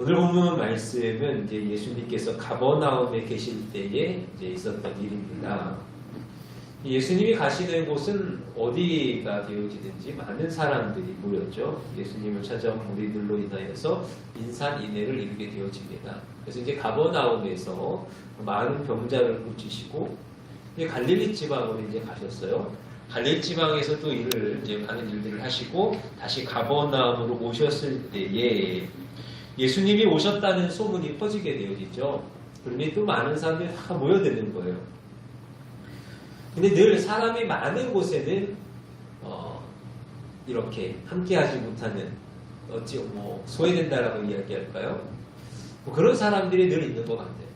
오늘 본문 말씀은 이제 예수님께서 가버나움에 계실 때에 이제 있었던 일입니다. 예수님이 가시는 곳은 어디가 되어지든지 많은 사람들이 모였죠. 예수님을 찾아온 무리들로 인하여서 인산인해를 이루게 되어집니다. 그래서 이제 가버나움에서 많은 병자를 고치시고 갈릴리 지방으로 이제 가셨어요. 갈릴리 지방에서 또 많은 일들을 하시고 다시 가버나움으로 오셨을 때에 예수님이 오셨다는 소문이 퍼지게 되어지죠. 그러니 또 많은 사람들이 다 모여드는 거예요. 근데 늘 사람이 많은 곳에는 이렇게 함께하지 못하는 소외된다라고 이야기할까요? 그런 사람들이 늘 있는 것 같아요.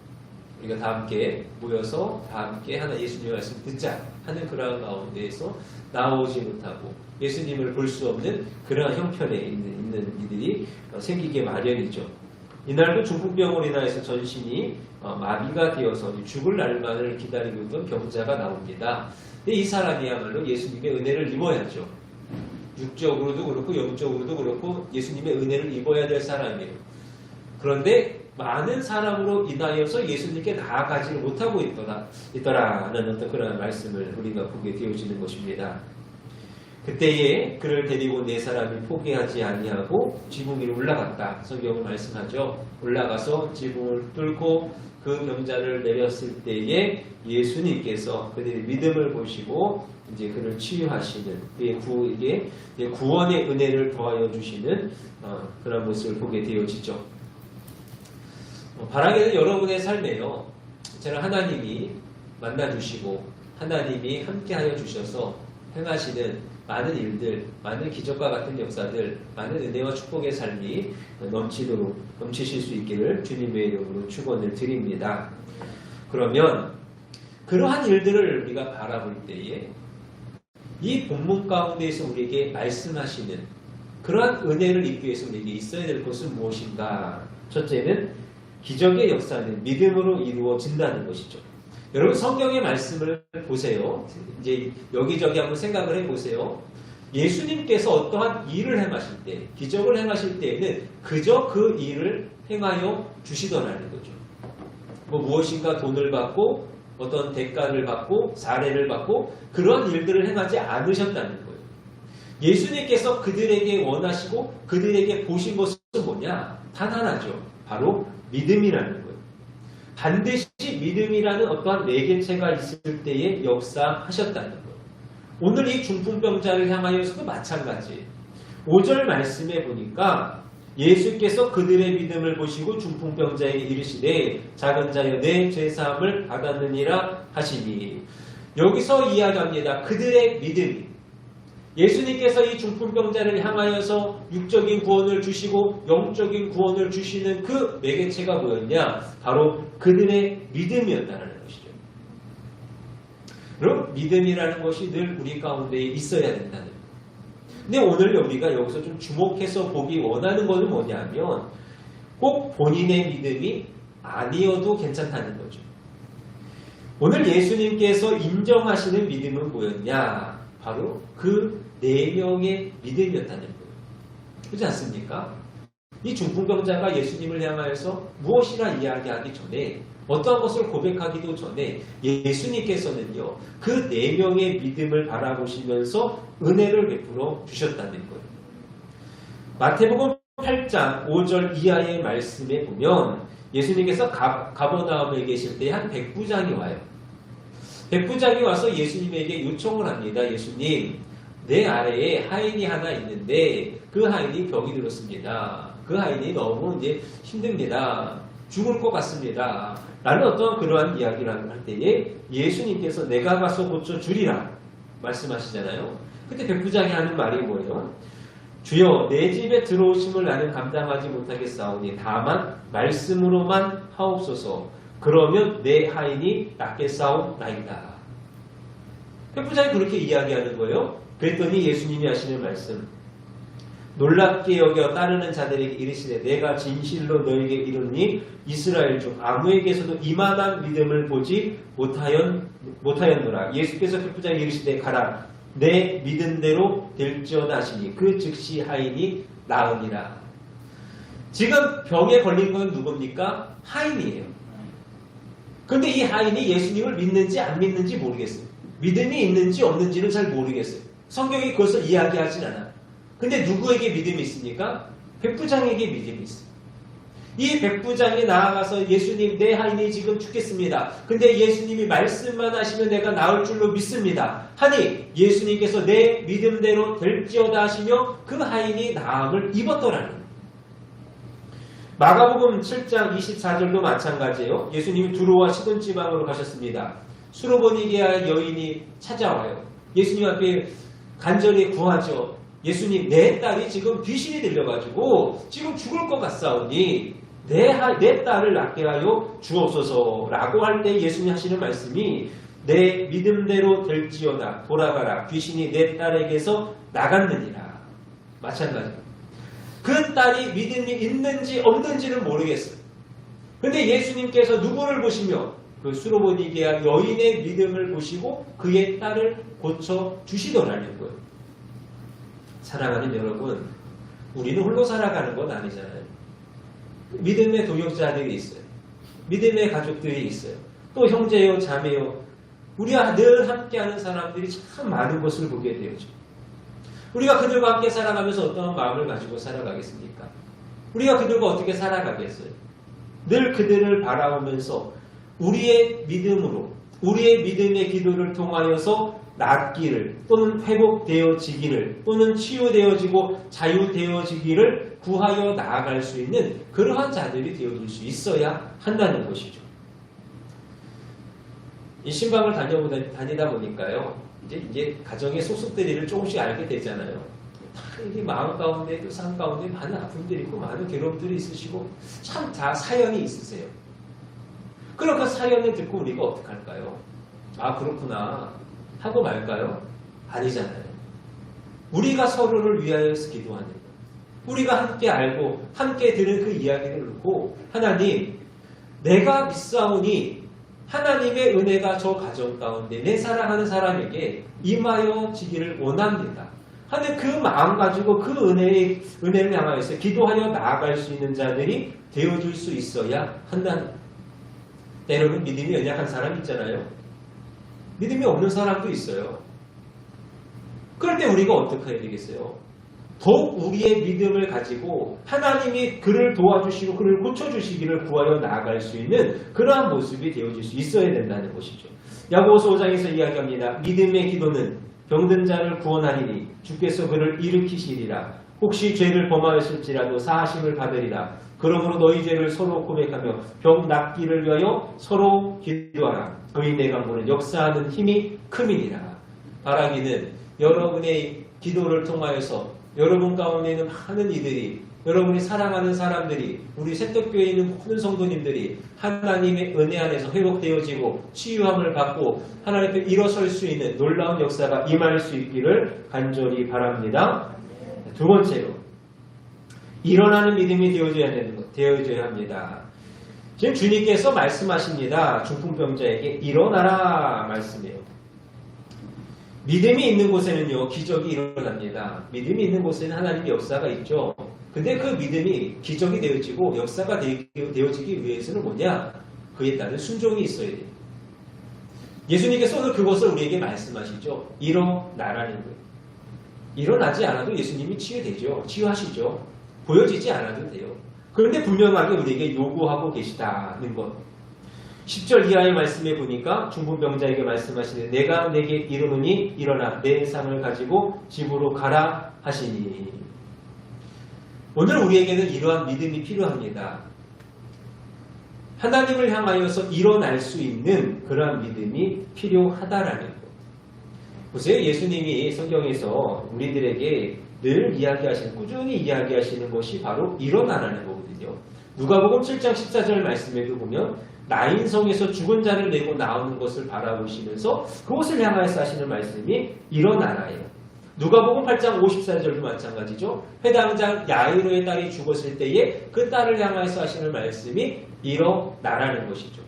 우리가 다 함께 모여서 다 함께 하나 예수님의 말씀 듣자 하는 그러한 가운데에서 나오지 못하고 예수님을 볼 수 없는 그러한 형편에 있는 이들이 생기게 마련이죠. 이날도 중풍병으로 인하여서 전신이 마비가 되어서 죽을 날만을 기다리고 있던 병자가 나옵니다. 근데 이 사람이야말로 예수님의 은혜를 입어야죠. 육적으로도 그렇고 영적으로도 그렇고 예수님의 은혜를 입어야 될 사람이에요. 그런데 많은 사람으로 인하여서 예수님께 나아가지 못하고 있더라는 어떤 그런 말씀을 우리가 보게 되어지는 것입니다. 그때에 그를 데리고 네 사람이 포기하지 아니하고 지붕 위로 올라갔다. 성경은 말씀하죠. 올라가서 지붕을 뚫고 그 병자를 내렸을 때에 예수님께서 그들의 믿음을 보시고 이제 그를 치유하시는 그의 구원의 은혜를 더하여 주시는 그런 모습을 보게 되어지죠. 바라기는 여러분의 삶에요. 저는 하나님이 만나주시고 하나님이 함께하여 주셔서 행하시는 많은 일들, 많은 기적과 같은 역사들, 많은 은혜와 축복의 삶이 넘치실 수 있기를 주님의 이름으로 축원을 드립니다. 그러면 그러한 일들을 우리가 바라볼 때에 이 본문 가운데에서 우리에게 말씀하시는 그러한 은혜를 입기 위해서 우리에게 있어야 될 것은 무엇인가? 첫째는 기적의 역사는 믿음으로 이루어진다는 것이죠. 여러분 성경의 말씀을 보세요. 이제 여기저기 한번 생각을 해보세요. 예수님께서 어떠한 일을 행하실 때, 기적을 행하실 때에는 그저 그 일을 행하여 주시더라는 거죠. 무엇인가 돈을 받고 어떤 대가를 받고 사례를 받고 그런 일들을 행하지 않으셨다는 거예요. 예수님께서 그들에게 원하시고 그들에게 보신 것은 뭐냐? 단 하나죠. 바로 믿음이라는 거예요. 반드시 믿음이라는 어떠한 매개체가 있을 때에 역사하셨다는 거예요. 오늘 이 중풍병자를 향하여서도 마찬가지예요. 5절 말씀에 보니까 예수께서 그들의 믿음을 보시고 중풍병자에게 이르시되 작은 자여 내 죄사함을 받았느니라 하시니 여기서 이야기합니다. 그들의 믿음이 예수님께서 이 중풍병자를 향하여서 육적인 구원을 주시고 영적인 구원을 주시는 그 매개체가 뭐였냐? 바로 그들의 믿음이었다는 것이죠. 그럼 믿음이라는 것이 늘 우리 가운데 있어야 된다는 거예요. 근데 오늘 우리가 여기서 좀 주목해서 보기 원하는 것은 뭐냐면 꼭 본인의 믿음이 아니어도 괜찮다는 거죠. 오늘 예수님께서 인정하시는 믿음은 뭐였냐? 바로 그 4명의 믿음이었다는 거예요. 그렇지 않습니까? 이 중풍병자가 예수님을 향하여서 무엇이라 이야기하기 전에 어떠한 것을 고백하기도 전에 예수님께서는요. 그 4명의 믿음을 바라보시면서 은혜를 베풀어 주셨다는 거예요. 마태복음 8장 5절 이하의 말씀에 보면 예수님께서 가버나움에 계실 때 한 백부장이 와요. 백부장이 와서 예수님에게 요청을 합니다. 예수님, 내 아래에 하인이 하나 있는데 그 하인이 병이 들었습니다. 그 하인이 너무 이제 힘듭니다. 죽을 것 같습니다. 라는 어떤 그러한 이야기를 할 때에 예수님께서 내가 가서 고쳐주리라 말씀하시잖아요. 그때 백부장이 하는 말이 뭐예요? 주여 내 집에 들어오심을 나는 감당하지 못하겠사오니 다만 말씀으로만 하옵소서. 그러면 내 하인이 낫겠사옵나이다. 백부장이 그렇게 이야기하는 거예요. 그랬더니 예수님이 하시는 말씀 놀랍게 여겨 따르는 자들에게 이르시되 내가 진실로 너에게 이르노니 이스라엘 중 아무에게서도 이만한 믿음을 보지 못하였노라. 예수께서 백부장에게 이르시되 가라 내 믿은 대로 될지어다 하시니 그 즉시 하인이 나으니라. 지금 병에 걸린 건 누굽니까? 하인이에요. 근데 이 하인이 예수님을 믿는지 안 믿는지 모르겠어요. 믿음이 있는지 없는지는 잘 모르겠어요. 성경이 그것을 이야기하진 않아요. 근데 누구에게 믿음이 있습니까? 백부장에게 믿음이 있어요. 이 백부장이 나아가서 예수님, 내 하인이 지금 죽겠습니다. 근데 예수님이 말씀만 하시면 내가 나을 줄로 믿습니다. 하니 예수님께서 내 믿음대로 될지어다 하시며 그 하인이 나음을 입었더라는 거예요. 마가복음 7장 24절도 마찬가지예요. 예수님이 두로와 시돈 지방으로 가셨습니다. 수로보니게아 여인이 찾아와요. 예수님 앞에 간절히 구하죠. 예수님, 내 딸이 지금 귀신이 들려가지고 지금 죽을 것 같사오니 내 딸을 낫게 하여 주옵소서라고 할 때 예수님 하시는 말씀이 내 믿음대로 될지어다 돌아가라 귀신이 내 딸에게서 나갔느니라. 마찬가지입니다. 그 딸이 믿음이 있는지 없는지는 모르겠어요. 근데 예수님께서 누구를 보시며 그 수로보니게아 여인의 믿음을 보시고 그의 딸을 고쳐 주시더라는 거예요. 사랑하는 여러분, 우리는 홀로 살아가는 건 아니잖아요. 믿음의 동역자들이 있어요. 믿음의 가족들이 있어요. 또 형제요, 자매요. 우리와 늘 함께하는 사람들이 참 많은 것을 보게 되죠. 우리가 그들과 함께 살아가면서 어떤 마음을 가지고 살아가겠습니까? 우리가 그들과 어떻게 살아가겠어요? 늘 그들을 바라보면서 우리의 믿음으로, 우리의 믿음의 기도를 통하여서 낫기를 또는 회복되어지기를 또는 치유되어지고 자유되어지기를 구하여 나아갈 수 있는 그러한 자들이 되어줄 수 있어야 한다는 것이죠. 이 신방을 다니다 보니까요. 이제 가정의 속속들이를 조금씩 알게 되잖아요. 이게 마음 가운데, 삶 가운데 많은 아픔들이 있고 많은 괴로움들이 있으시고 참 다 사연이 있으세요. 그럼 그 사연을 듣고 우리가 어떻게 할까요? 아, 그렇구나 하고 말까요? 아니잖아요. 우리가 서로를 위하여서 기도하는 것. 우리가 함께 알고 함께 들은 그 이야기를 듣고 하나님, 내가 믿사오니 하나님의 은혜가 저 가정 가운데 내 사랑하는 사람에게 임하여지기를 원합니다. 하는 그 마음 가지고 그 은혜를 향하여서 기도하여 나아갈 수 있는 자들이 되어줄 수 있어야 한다는 거예요. 때로는 믿음이 연약한 사람 있잖아요. 믿음이 없는 사람도 있어요. 그럴 때 우리가 어떻게 해야 되겠어요? 더욱 우리의 믿음을 가지고 하나님이 그를 도와주시고 그를 고쳐주시기를 구하여 나아갈 수 있는 그러한 모습이 되어질 수 있어야 된다는 것이죠. 야고보서 5장에서 이야기합니다. 믿음의 기도는 병든 자를 구원하리니 주께서 그를 일으키시리라. 혹시 죄를 범하였을지라도 사하심을 받으리라. 그러므로 너희 죄를 서로 고백하며 병 낫기를 위하여 서로 기도하라. 의인의 강구는 역사하는 힘이 큼이니라. 바라기는 여러분의 기도를 통하여서 여러분 가운데 있는 많은 이들이, 여러분이 사랑하는 사람들이, 우리 새떡교회에 있는 모든 성도님들이 하나님의 은혜 안에서 회복되어지고 치유함을 받고 하나님 앞에 일어설 수 있는 놀라운 역사가 임할 수 있기를 간절히 바랍니다. 두 번째로, 일어나는 믿음이 되어져야 합니다. 지금 주님께서 말씀하십니다. 중풍병자에게 일어나라 말씀이에요. 믿음이 있는 곳에는요, 기적이 일어납니다. 믿음이 있는 곳에는 하나님의 역사가 있죠. 근데 그 믿음이 기적이 되어지고 역사가 되어지기 위해서는 뭐냐? 그에 따른 순종이 있어야 돼요. 예수님께서 오늘 그것을 우리에게 말씀하시죠. 일어나라는 거예요. 일어나지 않아도 예수님이 치유되죠. 치유하시죠. 보여지지 않아도 돼요. 그런데 분명하게 우리에게 요구하고 계시다는 것. 10절 이하의 말씀에 보니까 중풍병자에게 말씀하시되 내가 내게 이르노니 일어나 내 상을 가지고 집으로 가라 하시니. 오늘 우리에게는 이러한 믿음이 필요합니다. 하나님을 향하여서 일어날 수 있는 그러한 믿음이 필요하다라는 것. 보세요. 예수님이 성경에서 우리들에게 늘 꾸준히 이야기하시는 것이 바로 일어나라는 거거든요. 누가복음 7장 14절 말씀에도 보면 나인성에서 죽은 자를 내고 나오는 것을 바라보시면서 그것을 향하여서 하시는 말씀이 일어나라예요. 누가복음 8장 54절도 마찬가지죠. 회당장 야이로의 딸이 죽었을 때에 그 딸을 향하여서 하시는 말씀이 일어나라는 것이죠.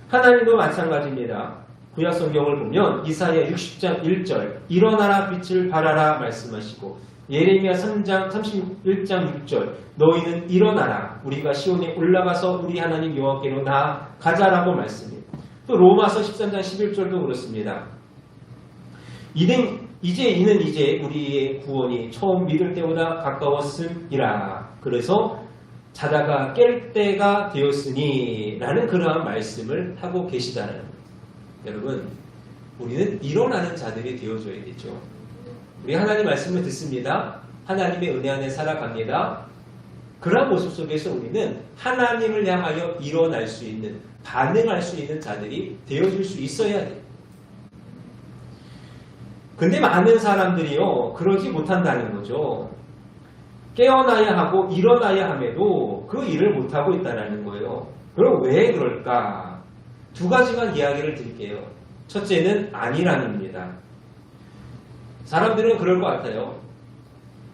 하나님도 마찬가지입니다. 구약성경을 보면 이사야 60장 1절 일어나라 빛을 발하라 말씀하시고 예레미야 3장 31장 6절 너희는 일어나라 우리가 시온에 올라가서 우리 하나님 여호와께로 나아가자라고 말씀해요. 또 로마서 13장 11절도 그렇습니다. 이제 우리의 구원이 처음 믿을 때보다 가까웠음이라. 그래서 자다가 깰 때가 되었으니 라는 그러한 말씀을 하고 계시다는 거예요. 여러분 우리는 일어나는 자들이 되어줘야 되죠. 우리 하나님 말씀을 듣습니다. 하나님의 은혜 안에 살아갑니다. 그러한 모습 속에서 우리는 하나님을 향하여 일어날 수 있는 반응할 수 있는 자들이 되어줄 수 있어야 돼요. 근데 많은 사람들이요 그러지 못한다는 거죠. 깨어나야 하고 일어나야 함에도 그 일을 못하고 있다는 거예요. 그럼 왜 그럴까? 두 가지만 이야기를 드릴게요. 첫째는 안일함입니다. 사람들은 그럴 것 같아요.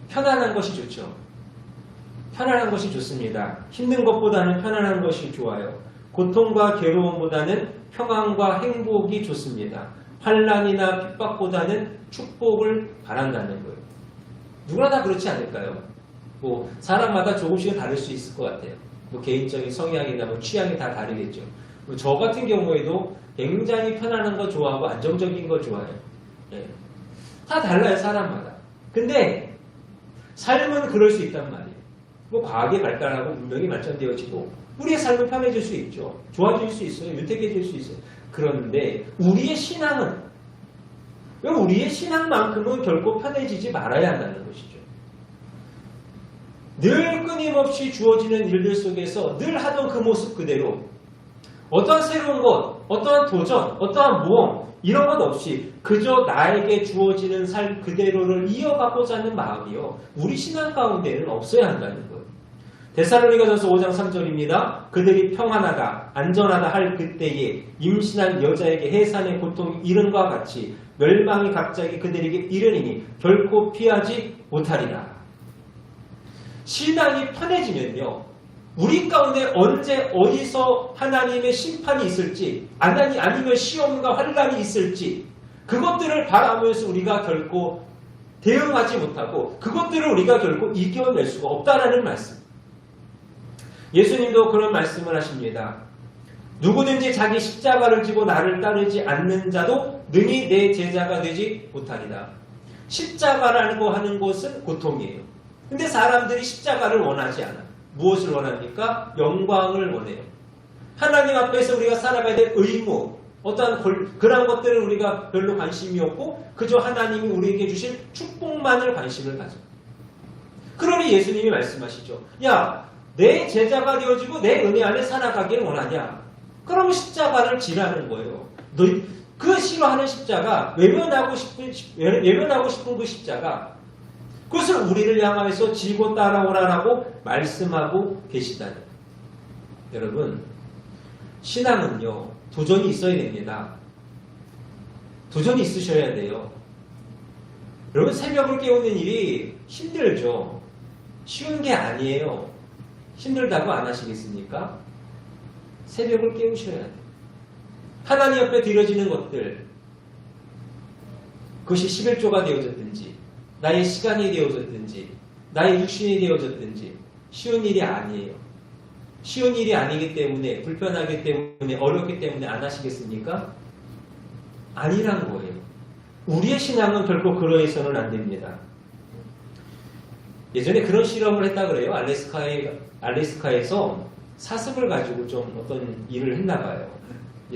편안한 것이 좋죠. 편안한 것이 좋습니다. 힘든 것보다는 편안한 것이 좋아요. 고통과 괴로움보다는 평안과 행복이 좋습니다. 환난이나 핍박보다는 축복을 바란다는 거예요. 누구나 다 그렇지 않을까요? 뭐 사람마다 조금씩은 다를 수 있을 것 같아요. 뭐 개인적인 성향이나 뭐 취향이 다 다르겠죠. 뭐 저 같은 경우에도 굉장히 편안한 거 좋아하고 안정적인 거 좋아해요. 예. 다 달라요 사람마다. 근데 삶은 그럴 수 있단 말이에요. 뭐 과학이 발달하고 문명이 발전되어지고 우리의 삶은 편해질 수 있죠. 좋아질 수 있어요. 윤택해질 수 있어요. 그런데 우리의 신앙은 우리의 신앙만큼은 결코 편해지지 말아야 한다는 것이죠. 늘 끊임없이 주어지는 일들 속에서 늘 하던 그 모습 그대로 어떠한 새로운 것, 어떠한 도전, 어떠한 모험 이런 것 없이 그저 나에게 주어지는 삶 그대로를 이어가고자 하는 마음이요. 우리 신앙 가운데는 없어야 한다는 거예요. 데살로니가전서 5장 3절입니다. 그들이 평안하다, 안전하다 할 그때에 임신한 여자에게 해산의 고통이 이른과 같이 멸망이 갑자기 그들에게 이르니니 결코 피하지 못하리라. 신앙이 편해지면요. 우리 가운데 언제 어디서 하나님의 심판이 있을지 아니면 시험과 환난이 있을지 그것들을 바라보면서 우리가 결코 대응하지 못하고 그것들을 우리가 결코 이겨낼 수가 없다라는 말씀. 예수님도 그런 말씀을 하십니다. 누구든지 자기 십자가를 지고 나를 따르지 않는 자도 능히 내 제자가 되지 못하리라. 십자가라고 하는 것은 고통이에요. 근데 사람들이 십자가를 원하지 않아. 무엇을 원합니까? 영광을 원해요. 하나님 앞에서 우리가 살아가야 될 의무, 어떠한 그런 것들은 우리가 별로 관심이 없고 그저 하나님이 우리에게 주신 축복만을 관심을 가져. 그러니 예수님이 말씀하시죠. 야, 내 제자가 되어지고 내 은혜 안에 살아가기를 원하냐? 그럼 십자가를 지라는 거예요. 너 그 싫어하는 십자가, 외면하고 싶은 그 십자가, 그것을 우리를 향하여서 지고 따라오라라고 말씀하고 계시다는. 여러분, 신앙은요, 도전이 있어야 됩니다. 도전이 있으셔야 돼요. 여러분, 새벽을 깨우는 일이 힘들죠. 쉬운 게 아니에요. 힘들다고 안 하시겠습니까? 새벽을 깨우셔야 돼요. 하나님 앞에 드려지는 것들, 그것이 11조가 되어졌든지 나의 시간이 되어졌든지 나의 육신이 되어졌든지 쉬운 일이 아니에요. 쉬운 일이 아니기 때문에 불편하기 때문에 어렵기 때문에 안 하시겠습니까? 아니란 거예요. 우리의 신앙은 결코 그러해서는 안 됩니다. 예전에 그런 실험을 했다 그래요. 알래스카에서 사슴을 가지고 좀 어떤 일을 했나 봐요.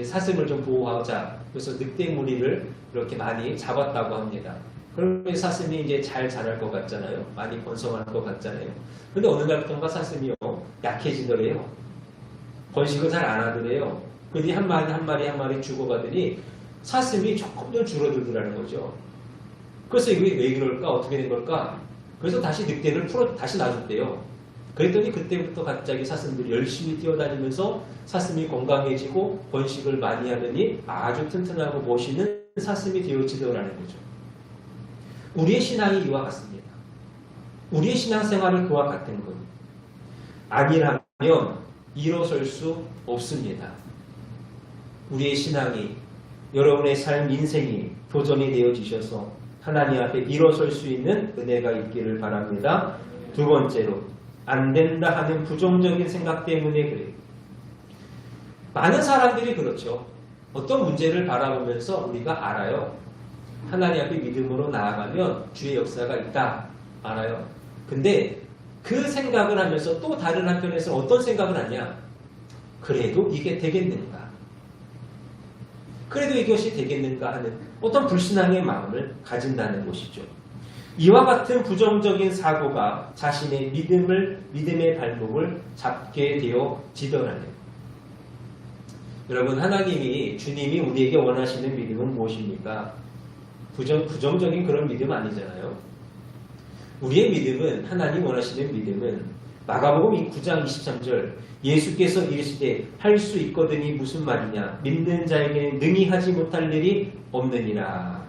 사슴을 좀 보호하자. 그래서 늑대 무리를 이렇게 많이 잡았다고 합니다. 그러면 사슴이 이제 잘 자랄 것 같잖아요. 많이 번성할 것 같잖아요. 근데 어느 날부터인가 사슴이요, 약해지더래요. 번식을 잘 안 하더래요. 그 뒤 한 마리 죽어가더니 사슴이 조금 더 줄어들더라는 거죠. 그래서 이게 왜 그럴까? 어떻게 된 걸까? 그래서 다시 늑대를 다시 놔줬대요. 그랬더니 그때부터 갑자기 사슴들이 열심히 뛰어다니면서 사슴이 건강해지고 번식을 많이 하더니 아주 튼튼하고 멋있는 사슴이 되어지더라는 거죠. 우리의 신앙이 이와 같습니다. 우리의 신앙생활은 그와 같은 것. 아니라면 일어설 수 없습니다. 우리의 신앙이, 여러분의 삶, 인생이 도전이 되어지셔서 하나님 앞에 일어설 수 있는 은혜가 있기를 바랍니다. 두 번째로 안 된다 하는 부정적인 생각 때문에 그래요. 많은 사람들이 그렇죠. 어떤 문제를 바라보면서 우리가 알아요. 하나님 앞에 믿음으로 나아가면 주의 역사가 있다. 알아요. 근데 그 생각을 하면서 또 다른 한편에서 어떤 생각을 하냐? 그래도 이게 되겠는가? 그래도 이것이 되겠는가 하는 어떤 불신앙의 마음을 가진다는 것이죠. 이와 같은 부정적인 사고가 자신의 믿음의 발목을 잡게 되어지더라고요. 여러분, 주님이 우리에게 원하시는 믿음은 무엇입니까? 부정적인 그런 믿음 아니잖아요. 우리의 믿음은, 하나님 원하시는 믿음은 마가복음 9장 23절 예수께서 이르시되 할 수 있거든이 무슨 말이냐? 믿는 자에게는 능히 하지 못할 일이 없느니라.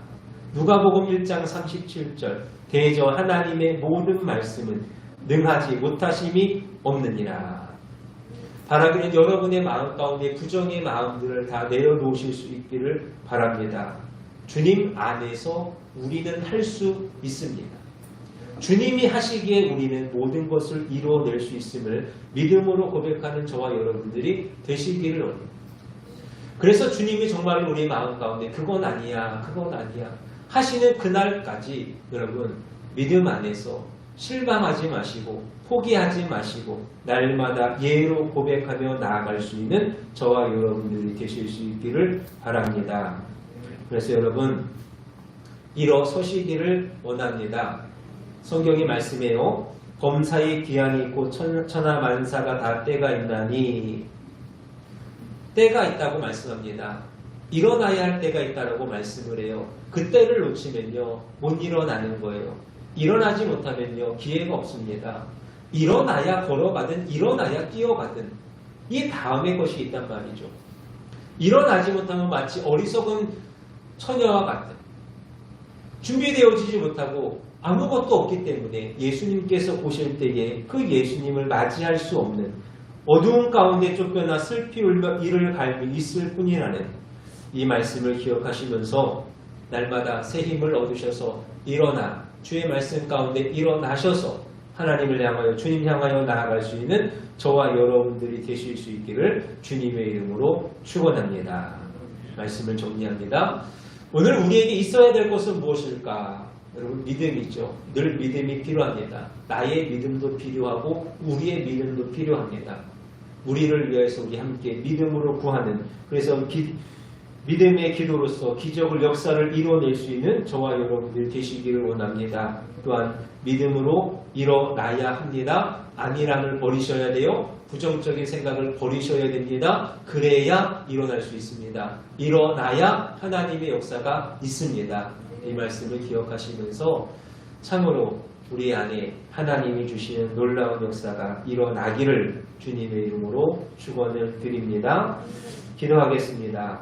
누가복음 1장 37절 대저 하나님의 모든 말씀은 능하지 못하심이 없느니라. 바라기는 여러분의 마음 가운데 부정의 마음들을 다 내려놓으실 수 있기를 바랍니다. 주님 안에서 우리는 할 수 있습니다. 주님이 하시기에 우리는 모든 것을 이루어낼 수 있음을 믿음으로 고백하는 저와 여러분들이 되시기를 원합니다. 그래서 주님이 정말 우리 마음 가운데 그건 아니야 하시는 그날까지 여러분 믿음 안에서 실망하지 마시고 포기하지 마시고 날마다 예로 고백하며 나아갈 수 있는 저와 여러분들이 되실 수 있기를 바랍니다. 그래서 여러분 일어서시기를 원합니다. 성경이 말씀해요. 범사에 기한이 있고 천하만사가 다 때가 있나니 때가 있다고 말씀합니다. 일어나야 할 때가 있다고 말씀을 해요. 그 때를 놓치면요 못 일어나는 거예요. 일어나지 못하면요 기회가 없습니다. 일어나야 걸어가든 일어나야 뛰어가든 이 다음의 것이 있단 말이죠. 일어나지 못하면 마치 어리석은 처녀와 같은 준비되어지지 못하고 아무것도 없기 때문에 예수님께서 오실 때에 그 예수님을 맞이할 수 없는 어두운 가운데 쫓겨나 슬피 울며 이를 갈미 있을 뿐이라는 이 말씀을 기억하시면서 날마다 새 힘을 얻으셔서 일어나 주의 말씀 가운데 일어나셔서 하나님을 향하여 주님 향하여 나아갈 수 있는 저와 여러분들이 되실 수 있기를 주님의 이름으로 축원합니다. 말씀을 정리합니다. 오늘 우리에게 있어야 될 것은 무엇일까? 여러분 믿음이죠. 늘 믿음이 필요합니다. 나의 믿음도 필요하고 우리의 믿음도 필요합니다. 우리를 위해서 우리 함께 믿음으로 구하는 그래서 믿음의 기도로서 기적을 역사를 이뤄낼 수 있는 저와 여러분들 되시기를 원합니다. 또한 믿음으로 일어나야 합니다. 안일함을 버리셔야 돼요. 부정적인 생각을 버리셔야 됩니다. 그래야 일어날 수 있습니다. 일어나야 하나님의 역사가 있습니다. 이 말씀을 기억하시면서 참으로 우리 안에 하나님이 주시는 놀라운 역사가 일어나기를 주님의 이름으로 축원을 드립니다. 기도하겠습니다.